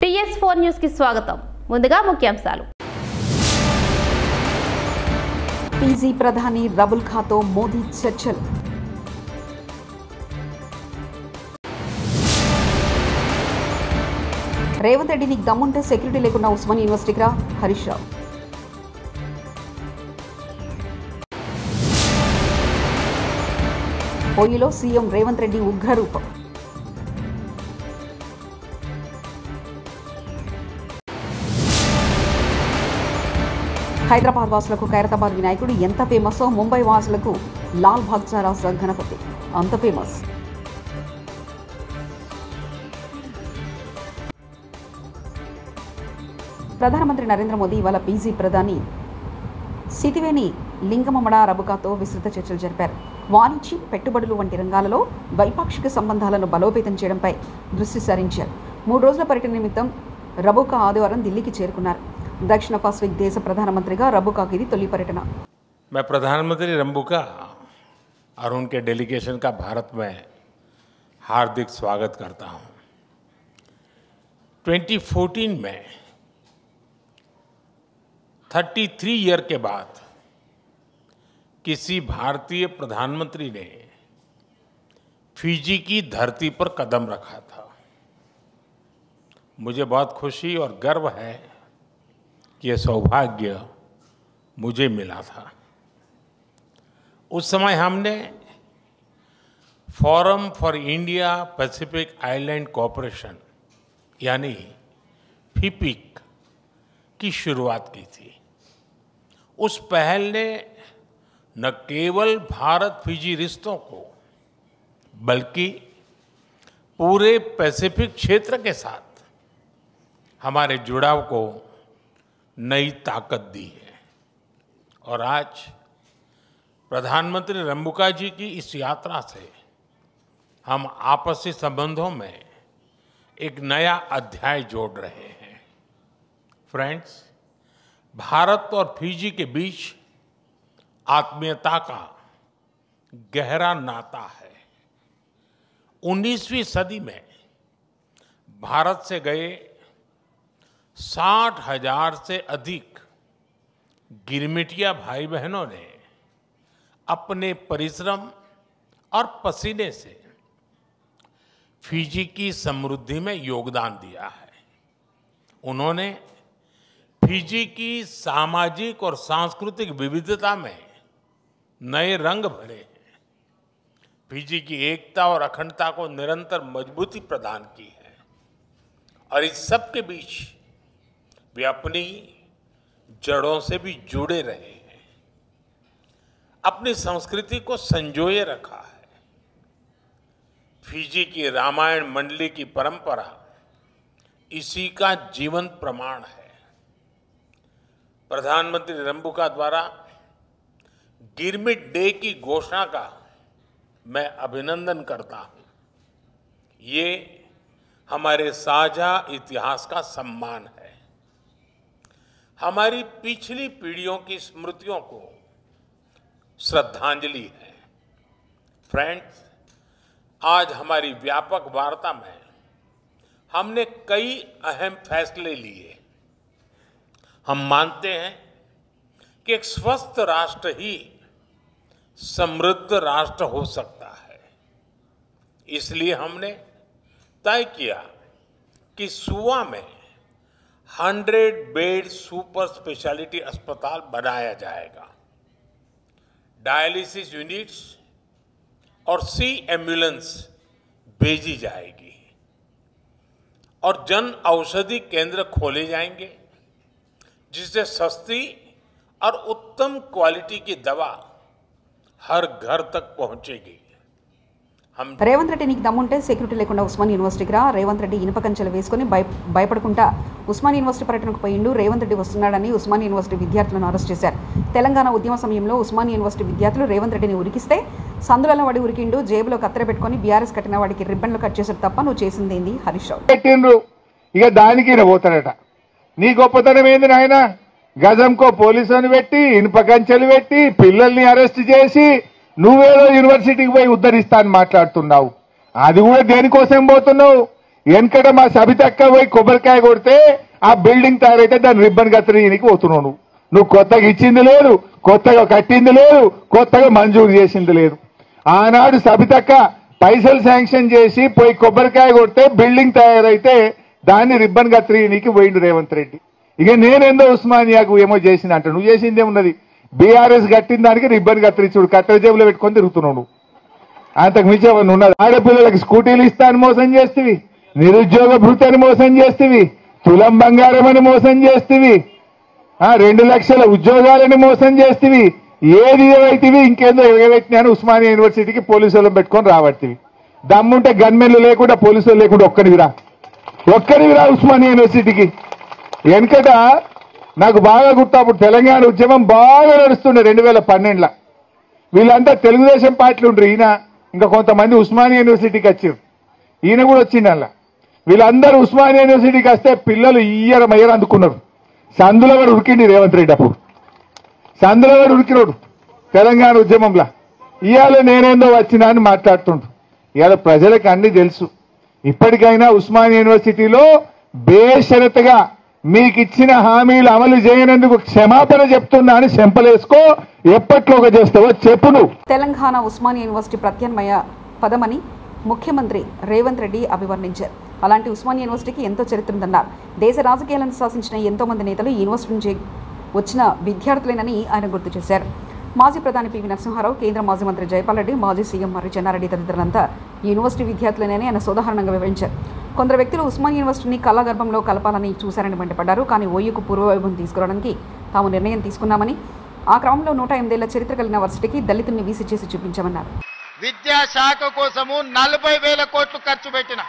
PS4 news కి స్వాగతం. ముందుగా ముఖ్యాంశాలు. పీజీ ప్రధాని రబుల్ ఖాతో మోదీ చర్చలు. రేవంత్ రెడ్డిని దమ్ముంటే సెక్యూరిటీ లేకుండా ఉస్మాన్ యూనివర్సిటీకి రా హరీష్ రావు. ఓయూలో సీఎం రేవంత్ రెడ్డి ఉగ్రరూపం. హైదరాబాద్ వాసులకు ఖైరతాబాద్ వినాయకుడు ఎంత ఫేమస్సో ముంబై వాసులకు లాల్ బాగ్చా రాస గణపతి అంత ఫేమస్. ప్రధానమంత్రి నరేంద్ర మోదీ ఇవాళ పీజీ ప్రధాని సితివేని లింగమమడ రబుకాతో విస్తృత చర్చలు జరిపారు. వాణిజ్యం, పెట్టుబడులు వంటి రంగాలలో ద్వైపాక్షిక సంబంధాలను బలోపేతం చేయడంపై దృష్టి సారించారు. 3 రోజుల పర్యటన నిమిత్తం రబుకా ఆదివారం ఢిల్లీకి చేరుకున్నారు. दक्षिण पैसिफिक देश प्रधानमंत्री का रबुका की तोली पर्यटन. मैं प्रधानमंत्री रबुका और उनके डेलीगेशन का भारत में हार्दिक स्वागत करता हूं। 2014 में 33 ईयर के बाद किसी भारतीय प्रधानमंत्री ने फिजी की धरती पर कदम रखा था। मुझे बहुत खुशी और गर्व है ये सौभाग्य मुझे मिला था। उस समय हमने forum for India Pacific island cooperation यानी फिपिक की शुरुआत की थी। उस पहल ने न केवल भारत फिजी रिश्तों को बल्कि पूरे पैसिफिक क्षेत्र के साथ हमारे जुड़ाव को नई ताकत दी है। और आज प्रधानमंत्री रबुका जी की इस यात्रा से हम आपसी संबंधों में एक नया अध्याय जोड़ रहे हैं। फ्रेंड्स, भारत और फिजी के बीच आत्मीयता का गहरा नाता है। 19वीं सदी में भारत से गए 60,000 से अधिक गिरमिटिया भाई बहनों ने अपने परिश्रम और पसीने से फिजी की समृद्धि में योगदान दिया है। उन्होंने फिजी की सामाजिक और सांस्कृतिक विविधता में नए रंग भरे हैं। फिजी की एकता और अखंडता को निरंतर मजबूती प्रदान की है और इस सब के बीच वे अपनी जड़ों से भी जुड़े रहे हैं, अपनी संस्कृति को संजोए रखा है। फिजी की रामायण मंडली की परंपरा इसी का जीवंत प्रमाण है। प्रधानमंत्री रबुका द्वारा गिरमिट डे की घोषणा का मैं अभिनंदन करता हूं। ये हमारे साझा इतिहास का सम्मान है, हमारी पिछली पीढ़ियों की स्मृतियों को श्रद्धांजलि है। फ्रेंड्स, आज हमारी व्यापक वार्ता में हमने कई अहम फैसले लिए। हम मानते हैं कि एक स्वस्थ राष्ट्र ही समृद्ध राष्ट्र हो सकता है। इसलिए हमने तय किया कि सुवा में 100 बेड सुपर स्पेशलिटी अस्पताल बनाया जाएगा। डायलिसिस यूनिट्स और सी एम्बुलेंस भेजी जाएगी और जन औषधि केंद्र खोले जाएंगे, जिससे सस्ती और उत्तम क्वालिटी की दवा हर घर तक पहुंचेगी। రేవంత్ రెడ్డి నీకు దమ్ముంటే సెక్యూరిటీ లేకుండా ఉస్మాన్ యూనివర్సిటీకి రా. రేవంత్ రెడ్డి ఇనుప కంచెలు వేసుకుని భయపడకుండా ఉస్మాన్ యూనివర్సిటీ పర్యటనకు పోయిండు. రేవంత్ రెడ్డి వస్తున్నాడని ఉస్మాన్ యూనివర్సిటీ విద్యార్థులను అరెస్ట్ చేశారు. తెలంగాణ ఉద్యమ సమయంలో ఉస్మాన్ యూనివర్సిటీ విద్యార్థులు రేవంత్ రెడ్డిని ఉరికిస్తే సందులలో వాడి ఉరికిండు. జేబులో కత్తెర పెట్టుకొని బీఆర్ఎస్ కట్టిన వాడికి రిబ్బన్లు కట్ చేశారు తప్ప నువ్వు చేసిందేంది హరీష్ రావు. ఇక దానికి పోతాడట. నీ గొప్పతనం ఏంది నాయన? గజంకో పోలీసులను పెట్టి ఇనుప కంచెలు పెట్టి పిల్లల్ని అరెస్ట్ చేసి నువ్వేదో యూనివర్సిటీకి పోయి ఉద్ధరిస్తా అని మాట్లాడుతున్నావు. అది కూడా దేనికోసం పోతున్నావు? వెనకట మా సబితక్క పోయి కొబ్బరికాయ కొడితే ఆ బిల్డింగ్ తయారైతే దాన్ని రిబ్బన్ కత్తిరీనికి పోతున్నావు. నువ్వు కొత్తగా ఇచ్చింది లేదు, కొత్తగా కట్టింది లేదు, కొత్తగా మంజూరు చేసింది లేదు. ఆనాడు సబితక్క పైసలు శాంక్షన్ చేసి పోయి కొబ్బరికాయ కొడితే బిల్డింగ్ తయారైతే దాన్ని రిబ్బన్ కత్తిరీనికి పోయిండు రేవంత్ రెడ్డి. ఇక నేనేందో ఉస్మానియాకు ఏమో చేసింది అంట. నువ్వు చేసింది ఏమున్నది? బీఆర్ఎస్ కట్టిన దానికి రిబ్బన్ కత్తిరించుడు కట్టెల జేబులో పెట్టుకొని తిరుగుతున్నావు. నువ్వు అంతకు మించి ఏమన్నా ఉన్నది? ఆడపిల్లలకి స్కూటీలు ఇస్తాను మోసం చేస్తేవి, నిరుద్యోగ భృతిని మోసం చేస్తేవి, తులం బంగారం అని మోసం చేస్తేవి, 2 లక్షల ఉద్యోగాలని మోసం చేస్తేవి. ఏది ఏవైతివి ఇంకేందో ఎగబెట్టినాను ఉస్మానియా యూనివర్సిటీకి పోలీసు వాళ్ళని పెట్టుకొని రాబట్టివి. దమ్ముంటే గన్మెన్లు లేకుండా పోలీసు వాళ్ళు లేకుండా ఒక్కడివిరా ఉస్మానియా యూనివర్సిటీకి. వెనకట నాకు బాగా గుర్తు, అప్పుడు తెలంగాణ ఉద్యమం బాగా నడుస్తుండే 2012లో. వీళ్ళంతా తెలుగుదేశం పార్టీలు ఉండ్రు. ఈయన ఇంకా కొంతమంది ఉస్మానియా యూనివర్సిటీకి వచ్చారు. ఈయన కూడా వచ్చిండు అలా. వీళ్ళందరూ ఉస్మానియా యూనివర్సిటీకి వస్తే పిల్లలు మయ్యర అందుకున్నారు. సందులో వాడు ఉరికిండి రేవంత్ రెడ్డి. అప్పుడు సందులో వాడు ఉరికినోడు తెలంగాణ ఉద్యమంలో. ఇవాళ నేనేందో వచ్చినా అని మాట్లాడుతుండ్రు. ఇవాళ ప్రజలకు అన్ని తెలుసు. ఇప్పటికైనా ఉస్మానియా యూనివర్సిటీలో బేషరతుగా మీకు ఇచ్చిన హామీలు అమలు చేయనందుకు క్షమాపణ చెప్తున్నా అని చెంపలేసుకో. ఎప్పట్లోగా చేస్తావో చెప్పు నువ్వు. తెలంగాణ ఉస్మానియా యూనివర్సిటీ ప్రత్యామ్నాయ పదమని ముఖ్యమంత్రి రేవంత్ రెడ్డి అభివర్ణించారు. అలాంటి ఉస్మానియా యూనివర్సిటీకి ఎంతో చరిత్ర ఉందన్నారు. దేశ రాజకీయాలను శాసించిన ఎంతో మంది నేతలు ఈ యూనివర్సిటీ నుంచి వచ్చిన విద్యార్థులేనని ఆయన గుర్తు చేశారు. మాజీ ప్రధాని పివి నరసింహారావు, కేంద్ర మాజీ మంత్రి జైపాల్ రెడ్డి, మాజీ సీఎం మర్రి చెన్నారెడ్డి తదితరులంతా ఈ యూనివర్సిటీ విద్యార్థులేనని ఆయన సోదాహరణంగా వివరించారు. కొందరు వ్యక్తులు ఉస్మానియా యూనివర్సిటీని కళాగర్భంలో కలపాలని చూశారని మండిపడ్డారు. కానీ ఓయూకు పూర్వవైభవం తీసుకురావడానికి తాము నిర్ణయం తీసుకున్నామని, ఆ క్రమంలో 108 ఏళ్ల చరిత్ర కలిగిన యూనివర్సిటీకి దళితుల్ని వీసీ చేసి చూపించామన్నారు. విద్యాశాఖ కోసము 40,000 కోట్లు ఖర్చు పెట్టిన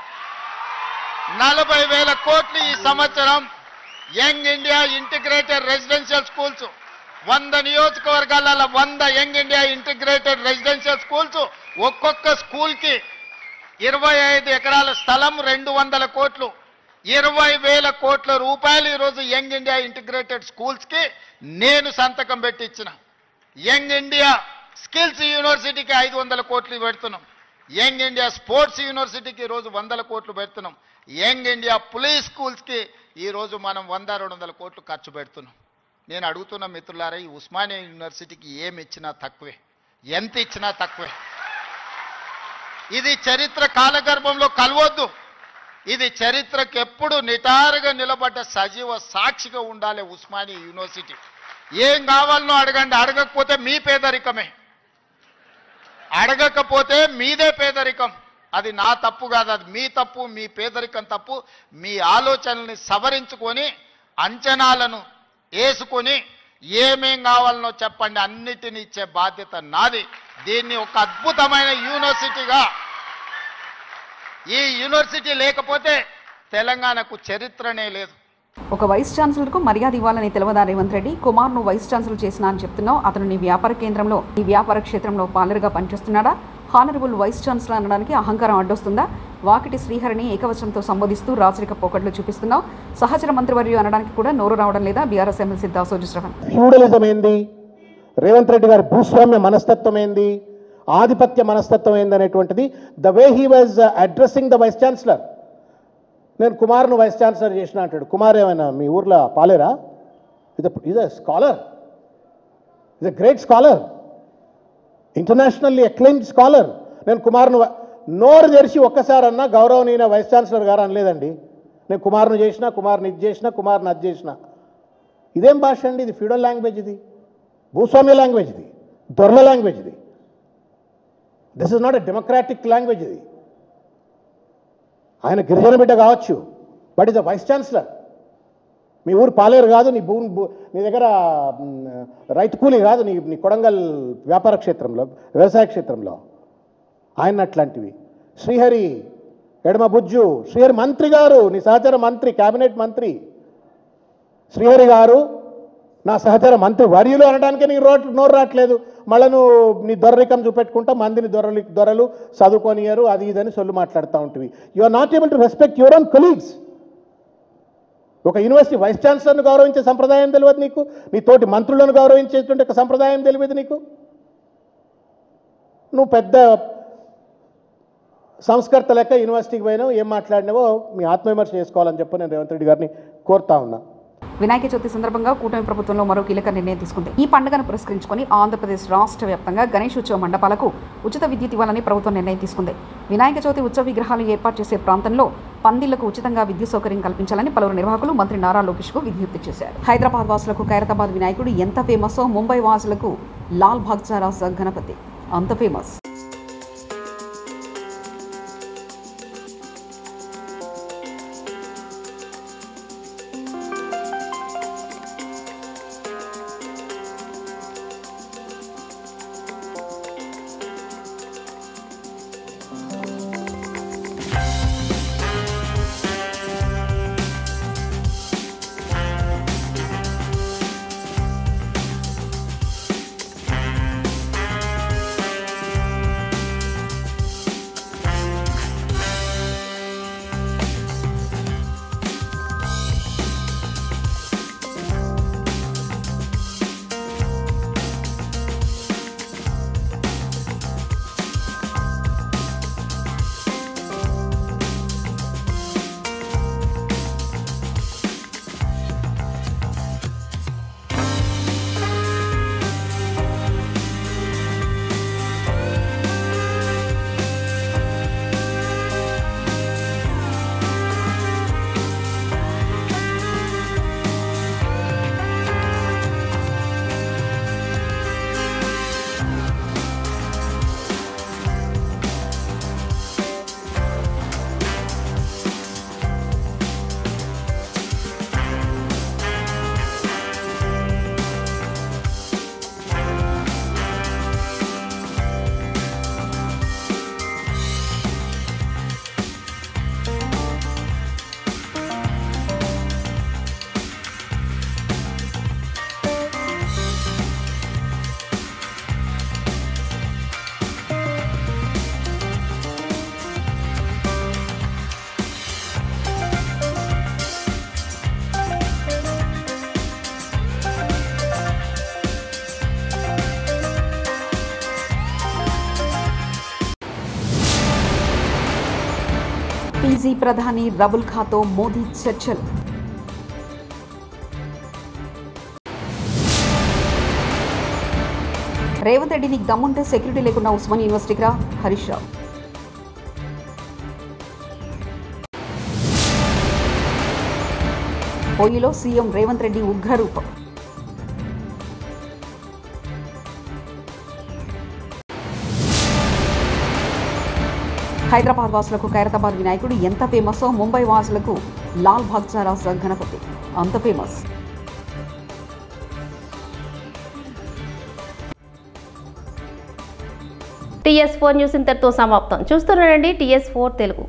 40,000 కోట్లు ఈ సంవత్సరం young India integrated residential schools 100 నియోజకవర్గాలలో 100 young India integrated residential schools, ఒక్కొక్క స్కూల్ కి 25 ఎకరాల స్థలం, 200 కోట్లు, 20,000 కోట్ల రూపాయలు ఈరోజు యంగ్ ఇండియా ఇంటిగ్రేటెడ్ స్కూల్స్ కి నేను సంతకం పెట్టించిన. యంగ్ ఇండియా స్కిల్స్ యూనివర్సిటీకి 500 కోట్లు పెడుతున్నాం. యంగ్ ఇండియా స్పోర్ట్స్ యూనివర్సిటీకి ఈరోజు 100 కోట్లు పెడుతున్నాం. యంగ్ ఇండియా పులీస్ స్కూల్స్ కి ఈరోజు మనం 100-200 కోట్లు ఖర్చు పెడుతున్నాం. నేను అడుగుతున్న మిత్రులారా, ఈ ఉస్మానియా యూనివర్సిటీకి ఏమి ఇచ్చినా తక్కువే, ఎంత ఇచ్చినా తక్కువే. ఇది చరిత్ర కాలగర్భంలో కలవద్దు. ఇది చరిత్రకు ఎప్పుడు నిటారుగా నిలబడ్డ సజీవ సాక్షిగా ఉండాలి ఉస్మానియా యూనివర్సిటీ. ఏం కావాలనో అడగండి, అడగకపోతే మీ పేదరికమే, అడగకపోతే మీదే పేదరికం. అది నా తప్పు కాదు, అది మీ తప్పు, మీ పేదరికం తప్పు. మీ ఆలోచనల్ని సవరించుకొని అంచనాలను వేసుకొని ఏమేం కావాలనో చెప్పండి, అన్నిటిని ఇచ్చే బాధ్యత నాది. దీన్ని ఒక అద్భుతమైన యూనివర్సిటీగా, ఈ యూనివర్సిటీ లేకపోతే తెలంగాణకు చరిత్రనే లేదు. ఒక వైస్ ఛాన్సలర్కు మర్యాద ఇవ్వాలని తెలవదా రేవంత్ రెడ్డి? కుమార్ను వైస్ ఛాన్సలర్ చేసినా అని చెప్తున్నావు. అతను నీ వ్యాపార కేంద్రంలో, నీ వ్యాపార క్షేత్రంలో పాలరుగా పనిచేస్తున్నాడా? హానరబుల్ వైస్ ఛాన్సలర్ అనడానికి అహంకారం అడ్డొస్తుందా? వాకిటి శ్రీహరిని ఏకవచనంతో సంబోధిస్తూ రాచరిక పోకట్లు చూపిస్తున్నావు. సహచర మంత్రివర్యు అనడానికి కూడా నోరు రావడం లేదా? BRS MLC Dasoju Shravan. Feudalism ఏంది, రేవంత్ రెడ్డి గారి భూస్వామ్య మనస్తత్వం ఏంది, ఆధిపత్య మనస్తత్వం ఏంది అనేటువంటిది the way he was addressing the vice chancellor. నేను కుమార్ను వైస్ ఛాన్సలర్ చేసిన అంటాడు. కుమార్ ఏమైనా మీ ఊర్లో పాలేరా? Is a scholar, is a great scholar, internationally acclaimed scholar. నేను కుమార్ను నోరు తెరిచి ఒక్కసారన్నా గౌరవనీయ వైస్ ఛాన్సలర్ గారు అనలేదండి. నేను కుమార్ను చేసిన, కుమార్ని ఇది చేసిన, కుమార్ని అది చేసిన. ఇదేం భాష అండి? ఇది ఫ్యూడల్ లాంగ్వేజ్, ఇది భూస్వామ్య లాంగ్వేజ్, ఇది దొరల లాంగ్వేజ్, ఇది this is not a democratic language. ఇది ఆయన గిరిజన బిడ్డ కావచ్చు, but is a vice chancellor. మీ ఊరు పాలేరు కాదు, నీ దగ్గర రైతు కూలీ కాదు, నీ కొడంగల్ వ్యాపార క్షేత్రంలో, వ్యవసాయ క్షేత్రంలో ఆయన అట్లాంటివి. శ్రీహరి ఎడమ బుజ్జు, శ్రీహరి మంత్రి గారు, నీ సహచర మంత్రి, కేబినెట్ మంత్రి శ్రీహరి గారు నా సహచర మంత్రి వర్యులు అనడానికి నీకు నోరు రావట్లేదు. మళ్ళీ నువ్వు నీ దొరరికం చూపెట్టుకుంటా మందిని దొరలు చదువుకోనియరు, అది ఇదని సొల్లు మాట్లాడుతూ ఉంటుంది. You are not able to respect your own colleagues. ఒక యూనివర్సిటీ వైస్ ఛాన్సలర్ను గౌరవించే సంప్రదాయం తెలియదు నీకు, నీ తోటి మంత్రులను గౌరవించేటువంటి ఒక సంప్రదాయం తెలియదు నీకు. నువ్వు పెద్ద సంస్కర్త లెక్క యూనివర్సిటీకి పోయినావు, ఏం మాట్లాడినావో మీ ఆత్మవిమర్శ చేసుకోవాలని చెప్పి నేను రేవంత్ రెడ్డి గారిని కోరుతా ఉన్నా. వినాయక చవితి సందర్భంగా కూటమి ప్రభుత్వంలో మరో కీలక నిర్ణయం తీసుకుంది. ఈ పండుగను పురస్కరించుకొని ఆంధ్రప్రదేశ్ రాష్ట్ర వ్యాప్తంగా గణేష్ ఉత్సవ మండపాలకు ఉచిత విద్యుత్ ఇవ్వాలని ప్రభుత్వం నిర్ణయం తీసుకుంది. వినాయక చవితి ఉత్సవ విగ్రహాలు ఏర్పాటు చేసే ప్రాంతంలో పందిళ్లకు ఉచితంగా విద్యుత్ సౌకర్యం కల్పించాలని పలువురు నిర్వాహకులు మంత్రి నారా లోకేష్కు విజ్ఞప్తి చేశారు. హైదరాబాద్ వాసులకు ఖైరతాబాద్ వినాయకుడు ఎంత ఫేమసో ముంబై వాసులకు లాల్ బాగ్చారాస్ గణపతి అంత ఫేమస్. ఫీజీ ప్రధాని రబుల్ ఖాతో మోదీ చర్చలు. రేవంత్ రెడ్డి నీకు దమ్ముంటే సెక్యూరిటీ లేకుండా ఉస్మాన్ యూనివర్సిటీకి రా, హరీష్ రావు. పోయిలో సీఎం రేవంత్ రెడ్డి ఉగ్రరూపం. హైదరాబాద్ వాసులకు ఖైరతాబాద్ వినాయకుడు ఎంత ఫేమసో ముంబై వాసులకు లాల్ బాగ్చారాస్ గణపతి అంత ఫేమస్. TS4 న్యూస్ ఇంతటితో సమాప్తం. చూస్తున్నారండి TS4 తెలుగు.